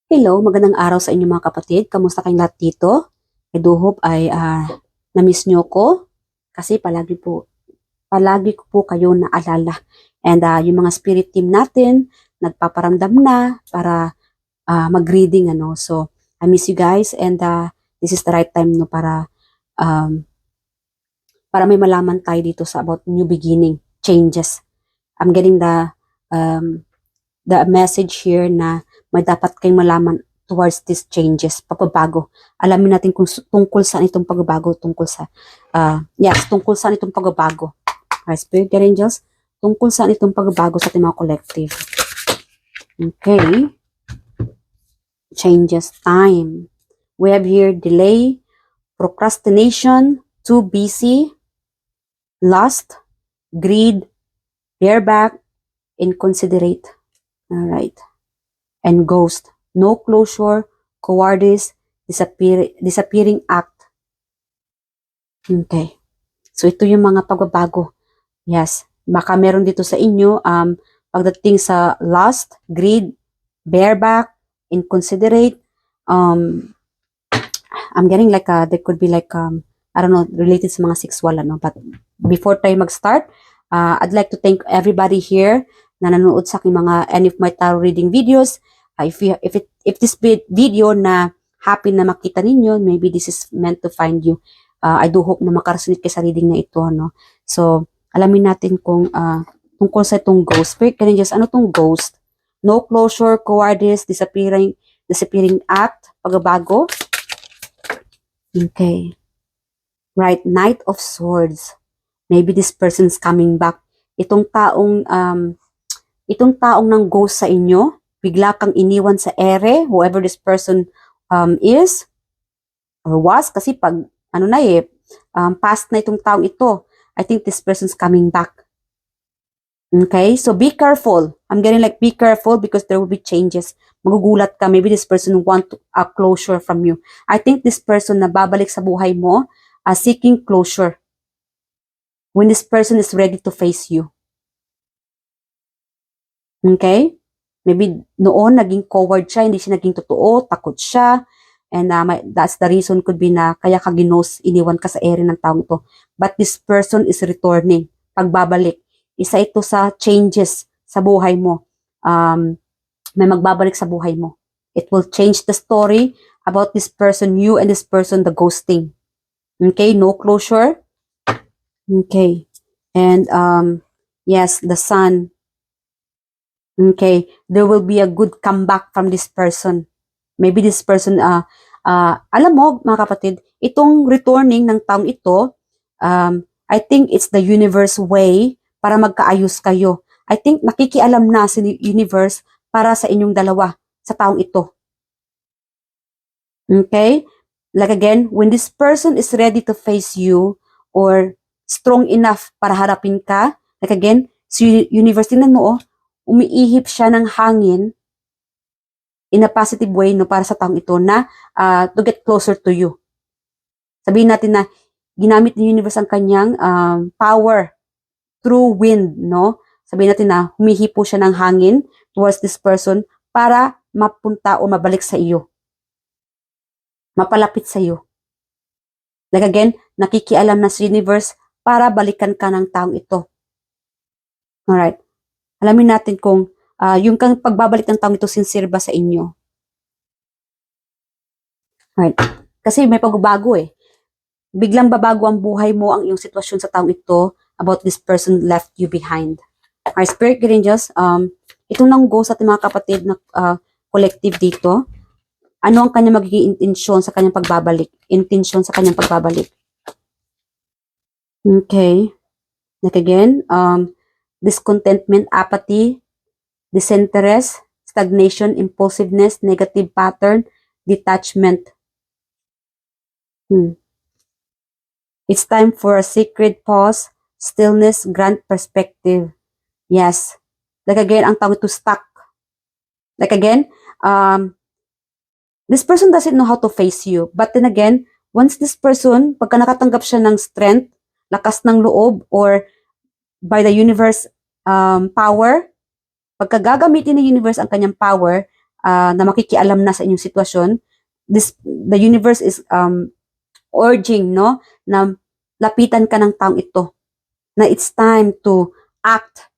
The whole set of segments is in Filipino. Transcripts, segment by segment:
Hello, magandang araw sa inyo mga kapatid. Kamusta kayong lahat dito? I do hope ay na-miss nyo ko kasi palagi ko po kayo naalala. And yung mga spirit team natin, nagpaparamdam na para mag-reading ano. So, I miss you guys and this is the right time no um, para may malaman tayo dito sa about new beginning, changes. I'm getting um, the message here na may dapat kayong malaman towards these changes, pagbabago. Alamin natin kung tungkol saan itong pagbabago, tungkol saan itong pagbabago. Right, Spirit Guardian Angels, tungkol saan itong pagbabago sa ating mga collective. Okay. Changes time. We have here delay, procrastination, too busy, lust, greed, bareback, inconsiderate. All right. And ghost. No closure, cowardice, disappearing act. Okay. So ito yung mga pagbabago. Yes. Baka meron dito sa inyo pagdating sa lust, greed, bareback, inconsiderate. I'm getting like there could be like I don't know, related sa mga sexual ano. But before tayo mag-start, I'd like to thank everybody here na nanonood sa aking mga any of my tarot reading videos. If this video na happy na makita ninyo, maybe this is meant to find you. I do hope na makarasunit kayo sa reading na ito, no? So, alamin natin kung tungkol sa itong ghost. Spirit Guardian Angels, ano itong ghost? No closure, cowardice, disappearing act, pagbabago. Okay. Right, Knight of Swords. Maybe this person's coming back. Itong taong ng ghost sa inyo, bigla kang iniwan sa ere, whoever this person is or was, kasi pag past na itong taong ito, I think this person's coming back. Okay, so be careful. I'm getting like be careful because there will be changes. Magugulat ka, maybe this person want a closure from you. I think this person na babalik sa buhay mo, seeking closure. When this person is ready to face you. Okay? Maybe noon naging coward siya, hindi siya naging totoo, takot siya. And that's the reason could be na kaya ka ginos, iniwan ka sa ere ng taong to. But this person is returning, pagbabalik. Isa ito sa changes sa buhay mo. May magbabalik sa buhay mo. It will change the story about this person, you and this person, the ghosting. Okay, no closure. Okay. And yes, the sun. Okay, there will be a good comeback from this person. Maybe this person, alam mo mga kapatid, itong returning ng taong ito, I think it's the universe way para magkaayos kayo. I think nakikialam na si universe para sa inyong dalawa, sa taong ito. Okay? Like again, when this person is ready to face you or strong enough para harapin ka, like again, si universe, tingnan mo umiihip siya ng hangin in a positive way no para sa taong ito na to get closer to you. Sabihin natin na ginamit ni universe ang kanyang power through wind, no? Sabihin natin na humihipo siya ng hangin towards this person para mapunta o mabalik sa iyo. Mapalapit sa iyo. Like again, nakikialam na si universe para balikan ka ng taong ito. Alright. Alamin natin kung yung pagbabalik ng taong ito sincere ba sa inyo. Alright. Kasi may pagbabago eh. Biglang babago ang buhay mo, ang iyong sitwasyon sa taong ito about this person left you behind. Alright, Spirit Guardian Angels, itong nang-go sa ating mga kapatid na collective dito, ano ang kanyang magiging intensyon sa kanyang pagbabalik? Intensyon sa kanyang pagbabalik. Okay. Like again, discontentment, apathy, disinterest, stagnation, impulsiveness, negative pattern, detachment. It's time for a sacred pause, stillness, grand perspective. Yes. Like again, ang tawag to stuck. Like again, this person doesn't know how to face you. But then again, once this person, pagka nakatanggap siya ng strength, lakas ng loob, or by the universe power, pagka gagamitin ng universe ang kanyang power, na makikialam na sa inyong sitwasyon. The universe is urging, no, na lapitan ka ng taong ito, na it's time to act,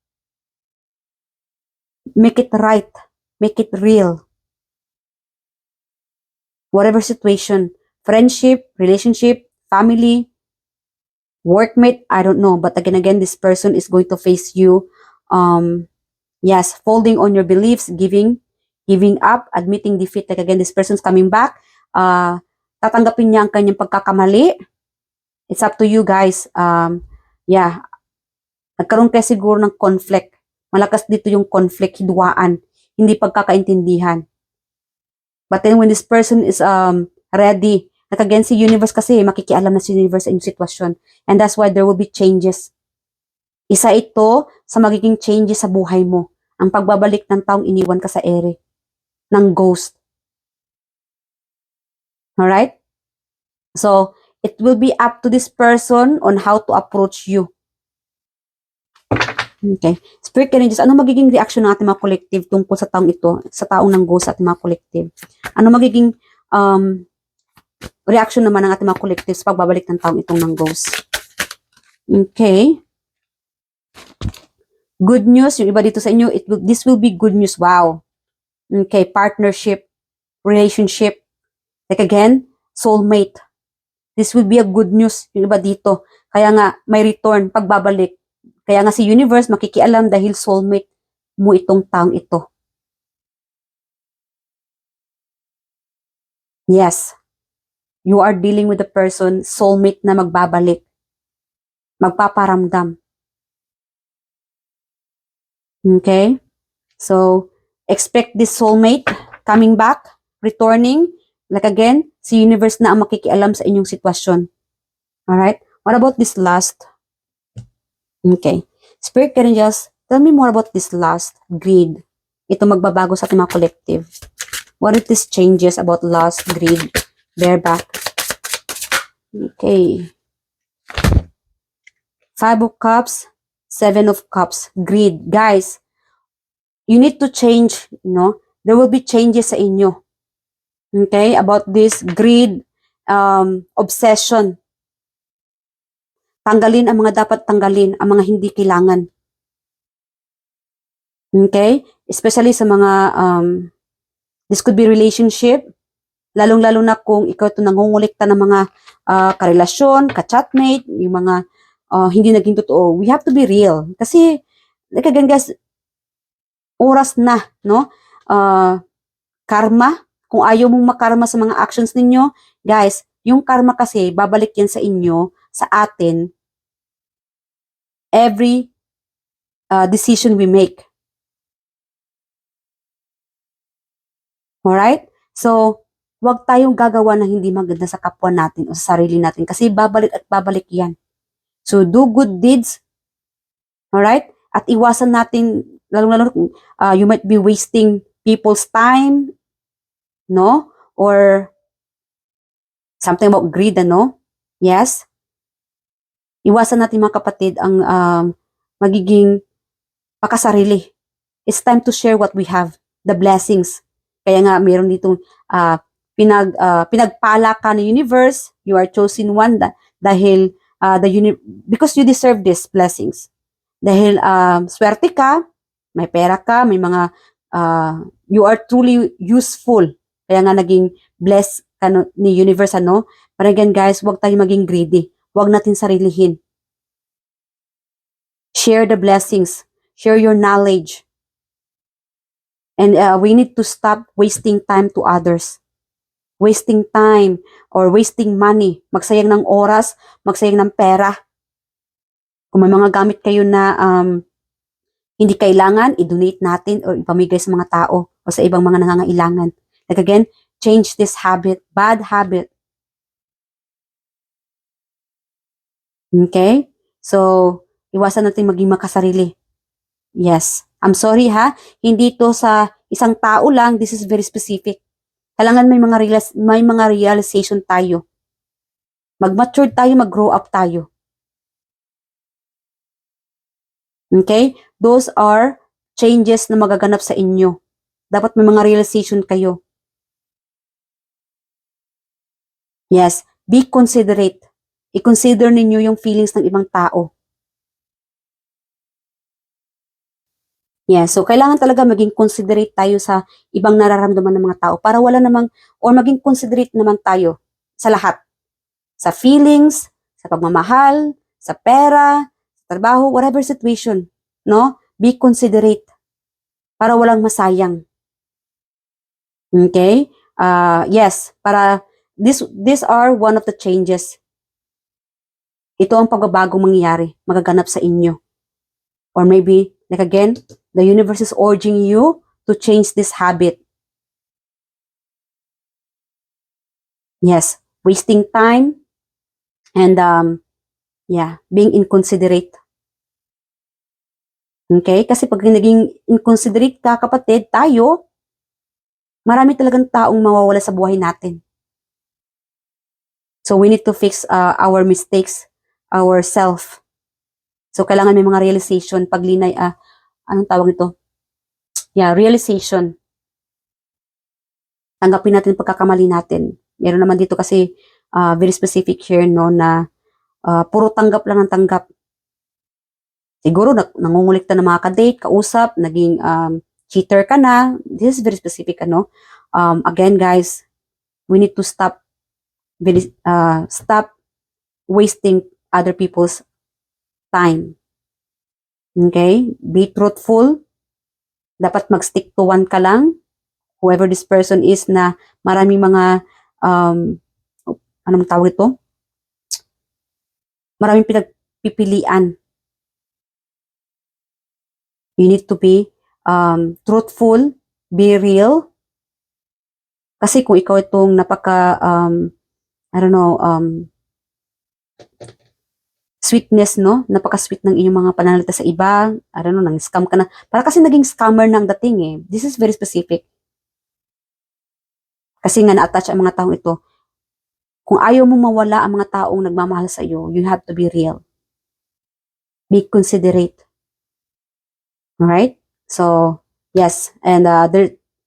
make it right, make it real. Whatever situation, friendship, relationship, family, workmate, I don't know. But again, this person is going to face you, yes, folding on your beliefs, giving up, admitting defeat. Like again, this person's coming back. Tatanggapin niya ang kanyang pagkakamali. It's up to you guys. Yeah, nagkaroon kayo siguro ng conflict. Malakas dito yung conflict, hidwaan, hindi pagkakaintindihan. But then when this person is ready, like again, si universe kasi, makikialam na si universe sa inyong sitwasyon. And that's why there will be changes. Isa ito sa magiging changes sa buhay mo. Ang pagbabalik ng taong iniwan ka sa ere. Ng ghost. Alright? So, it will be up to this person on how to approach you. Okay. Spirit Energies, ano magiging reaction ng ating mga collective tungkol sa taong ito, sa taong ng ghost at mga collective? Ano magiging reaction naman ng ating mga collective sa pagbabalik ng taong itong ng ghost? Okay. Good news, yung iba dito sa inyo, this will be good news. Wow. Okay, partnership, relationship, like again, soulmate. This will be a good news, yung iba dito. Kaya nga, may return, pagbabalik. Kaya nga si universe makikialam dahil soulmate mo itong taong ito. Yes. You are dealing with a person, soulmate na magbabalik. Magpaparamdam. Okay? So, expect this soulmate coming back, returning. Like again, si universe na ang makikialam sa inyong sitwasyon. Alright? What about this last? Okay. Spirit Angels, tell me more about this last, greed. Ito magbabago sa ating mga collective. What are these changes about lust, greed, bareback? Okay. 5 of Cups, 7 of Cups, greed. Guys, you need to change, there will be changes sa inyo. Okay, about this greed, obsession. Tanggalin ang mga dapat tanggalin, ang mga hindi kailangan. Okay? Especially sa mga, this could be relationship, lalong-lalo na kung ikaw ito nangungulikta ng mga karelasyon, ka-chatmate, yung mga hindi naging totoo. We have to be real. Kasi, like again guys, oras na, no? Karma, kung ayaw mong makarma sa mga actions ninyo, guys, yung karma kasi, babalik yan sa inyo, sa atin, every decision we make. Alright? So, wag tayong gagawa ng hindi maganda sa kapwa natin o sa sarili natin kasi babalik at babalik yan. So, do good deeds. Alright? At iwasan natin, lalo-lalo you might be wasting people's time, no? Or something about greed, Yes? Iwasan natin mga kapatid ang magiging pakasarili. It's time to share what we have, the blessings. Kaya nga mayroon ditong pinagpala ka ng universe, you are chosen one dahil because you deserve these blessings. Dahil swerte ka, may pera ka, may mga you are truly useful. Kaya nga naging blessed ka ni universe, But again guys, huwag tayong maging greedy. Huwag natin sarilihin. Share the blessings. Share your knowledge. And we need to stop wasting time to others. Wasting time or wasting money. Magsayang ng oras, magsayang ng pera. Kung may mga gamit kayo na hindi kailangan, i-donate natin o ipamigay sa mga tao o sa ibang mga nangangailangan. Like again, change this habit, bad habit. Okay? So, iwasan natin maging makasarili. Yes. I'm sorry ha, hindi to sa isang tao lang, this is very specific. Kailangan may mga realization tayo. Mag-mature tayo, mag-grow up tayo. Okay? Those are changes na magaganap sa inyo. Dapat may mga realization kayo. Yes, be considerate. I-consider ninyo yung feelings ng ibang tao. Yes, so kailangan talaga maging considerate tayo sa ibang nararamdaman ng mga tao para wala namang, or maging considerate naman tayo sa lahat. Sa feelings, sa pagmamahal, sa pera, sa trabaho, whatever situation, no? Be considerate para walang masayang. Okay? Yes, para these are one of the changes. Ito ang pagbabagong mangyayari, magaganap sa inyo. Or maybe, like again, the universe is urging you to change this habit. Yes, wasting time and being inconsiderate. Okay? Kasi pag naging inconsiderate ka, kapatid, tayo, marami talagang taong mawawala sa buhay natin. So we need to fix our mistakes, ourself. So kailangan may mga realization, paglinay, anong tawag ito? Yeah, realization. Tanggapin natin pagkakamali natin. Meron naman dito kasi very specific here, no, na puro tanggap lang ng tanggap. Siguro nangungulikta ng mga ka-date, kausap, naging cheater ka na. This is very specific, ano. Again, guys, we need to stop wasting other people's time. Okay? Be truthful. Dapat mag-stick to one ka lang. Whoever this person is na maraming mga, anong tawag ito? Maraming pinagpipilian. You need to be truthful, be real. Kasi kung ikaw itong napaka, sweetness, no? Napaka-sweet ng inyong mga pananalita sa iba. Nang scam ka na. Para kasi naging scammer ng dating eh. This is very specific. Kasi nga na-attach ang mga taong ito. Kung ayaw mo mawala ang mga taong nagmamahal sa iyo, you have to be real. Be considerate. Alright? So, yes. And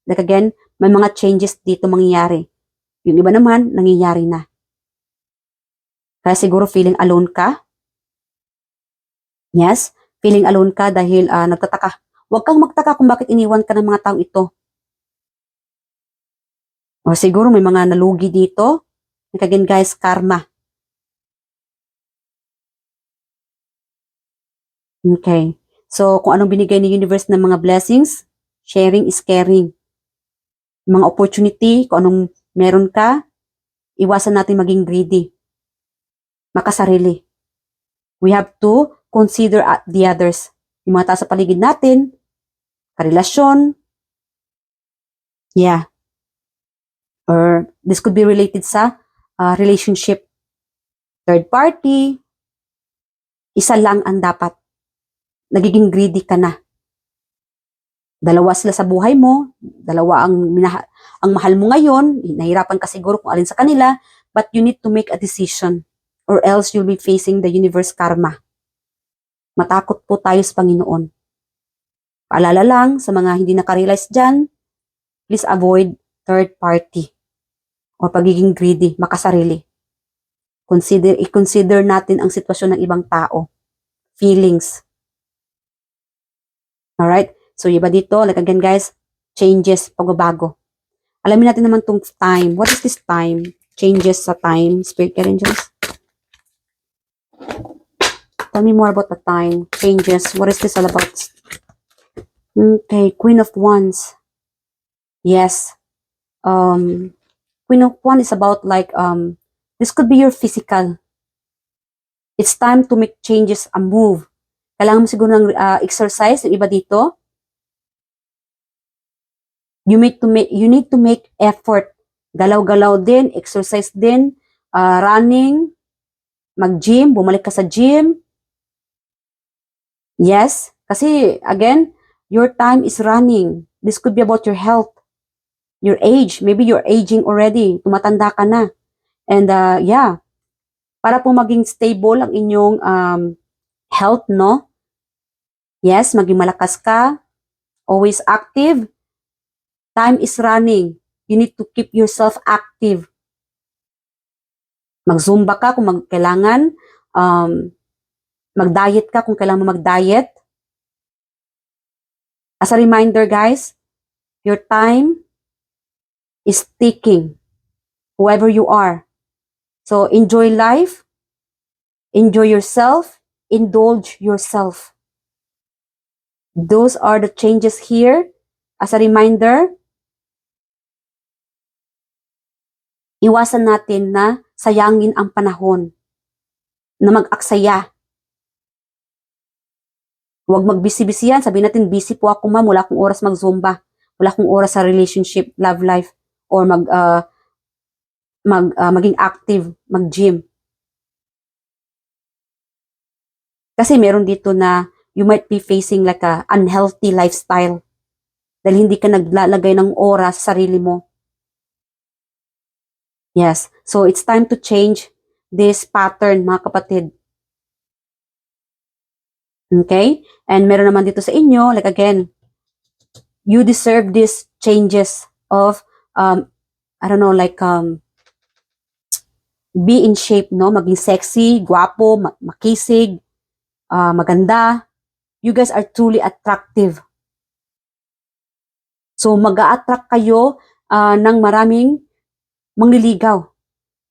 like again, may mga changes dito mangyayari. Yung iba naman, nangyayari na. Kaya siguro feeling alone ka. Yes, feeling alone ka dahil nagtataka. Huwag kang magtaka kung bakit iniwan ka ng mga taong ito. O siguro may mga nalugi dito. Like again guys, karma. Okay. So, kung anong binigay ni universe ng mga blessings, sharing is caring. Mga opportunity, kung anong meron ka, iwasan natin maging greedy. Makasarili. We have to consider the others. Yung mga tao sa paligid natin, karelasyon, yeah. Or this could be related sa relationship. Third party, isa lang ang dapat. Nagiging greedy ka na. Dalawa sila sa buhay mo, dalawa ang mahal mo ngayon, nahirapan ka siguro kung alin sa kanila, but you need to make a decision or else you'll be facing the universe karma. Matakot po tayo sa Panginoon. Paalala lang sa mga hindi nakarealize dyan, please avoid third party o pagiging greedy, makasarili. I-consider natin ang sitwasyon ng ibang tao. Feelings. Alright? So, iba dito, like again guys, changes, pagbabago. Alamin natin naman tong time. What is this time? Changes sa time. Spirit guide angels. Tell me more about the time. Changes. What is this all about? Okay, Queen of Wands. Yes. Queen of Wands is about like, this could be your physical. It's time to make changes, a move. Kailangan mo siguro ng exercise, yung iba dito. You need to make effort. Galaw-galaw din, exercise din, running, mag-gym, bumalik ka sa gym. Yes, kasi again, your time is running. This could be about your health, your age. Maybe you're aging already, tumatanda ka na. And para po maging stable ang inyong health, no? Yes, maging malakas ka, always active. Time is running. You need to keep yourself active. Mag-zumba ka kung kailangan. Mag-diet ka kung kailangan mo mag-diet. As a reminder, guys, your time is ticking. Whoever you are. So, enjoy life. Enjoy yourself. Indulge yourself. Those are the changes here. As a reminder, iwasan natin na sayangin ang panahon. Na mag-aksaya. Huwag magbisi-bisihan. Sabihin natin, busy po ako ma'am. Wala akong oras mag-zumba. Wala akong oras sa relationship, love life, or maging active, mag-gym. Kasi meron dito na you might be facing like a unhealthy lifestyle. Dahil hindi ka naglalagay ng oras sa sarili mo. Yes. So, it's time to change this pattern, mga kapatid. Okay? And meron naman dito sa inyo, like again, you deserve these changes of, I don't know, like, be in shape, no? Maging sexy, guwapo, makisig, maganda. You guys are truly attractive. So, mag-a-attract kayo ng maraming mangliligaw.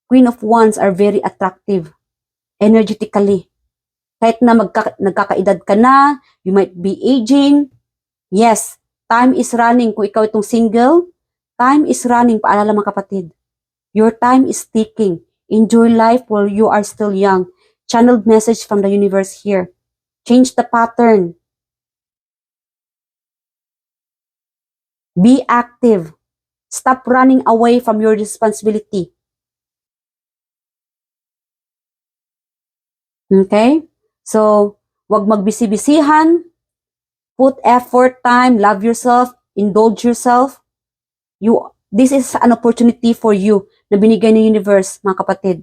Queen of Wands are very attractive. Energetically. Kahit na nagkakaedad ka na, you might be aging. Yes, time is running. Kung ikaw itong single, time is running. Paalala mga kapatid. Your time is ticking. Enjoy life while you are still young. Channeled message from the universe here. Change the pattern. Be active. Stop running away from your responsibility. Okay? So, wag magbisi-bisihan. Put effort, time, love yourself, indulge yourself. This is an opportunity for you na binigay ng universe, mga kapatid.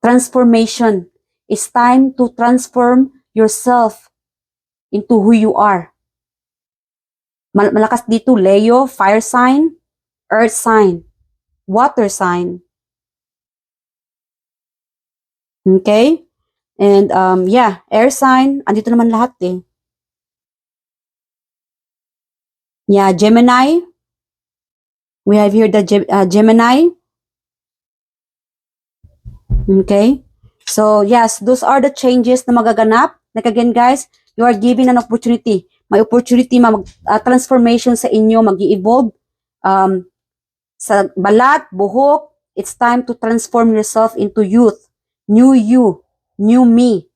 Transformation. It's time to transform yourself into who you are. Malakas dito, Leo, fire sign, earth sign, water sign. Okay? And yeah, air sign, andito naman lahat eh. Yeah, Gemini. We have here the Gemini. Okay? So, yes, those are the changes na magaganap. Like again, guys, you are given an opportunity. May opportunity, transformation sa inyo, mag-i-evolve. Sa balat, buhok, it's time to transform yourself into youth. New you. New me.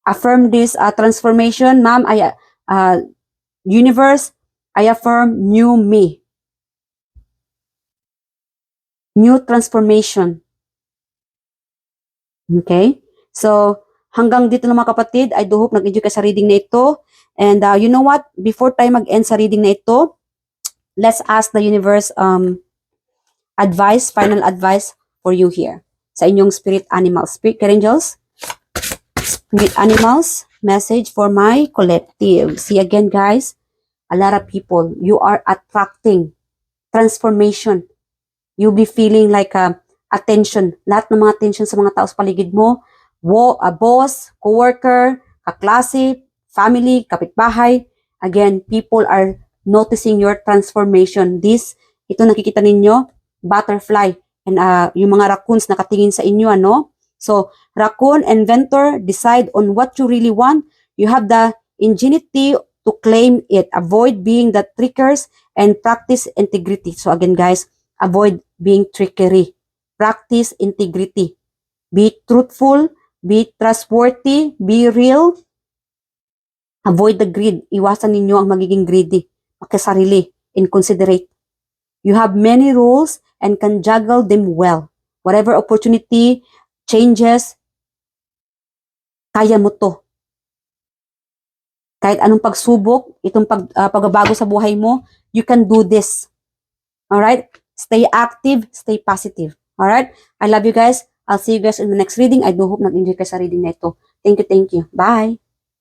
Affirm this transformation. Ma'am, universe, I affirm new me. New transformation. Okay? So, hanggang dito na mga kapatid, I do hope nag-enjoy ka sa reading na ito. And you know what? Before tayo mag-end sa reading na ito, let's ask the universe advice, final advice for you here. Sa inyong spirit animals, spirit angels, spirit animals, message for my collective. See again, guys, a lot of people, you are attracting transformation. You'll be feeling like attention. Lahat ng mga attention sa mga tao sa paligid mo, boss, coworker, kaklase, family, kapitbahay. Again, people are noticing your transformation. Ito nakikita ninyo, butterfly. And yung mga raccoons nakatingin sa inyo, ano? So, raccoon, inventor, decide on what you really want. You have the ingenuity to claim it. Avoid being the trickers and practice integrity. So again, guys, avoid being trickery. Practice integrity. Be truthful, be trustworthy, be real. Avoid the greed. Iwasan ninyo ang magiging greedy. Makisarili, inconsiderate. You have many rules and can juggle them well. Whatever opportunity, changes, kaya mo to. Kahit anong pagsubok, itong pagbabago sa buhay mo, you can do this. Alright? Stay active, stay positive. Alright? I love you guys. I'll see you guys in the next reading. I do hope nag-enjoy kayo sa reading na ito. Thank you, thank you. Bye!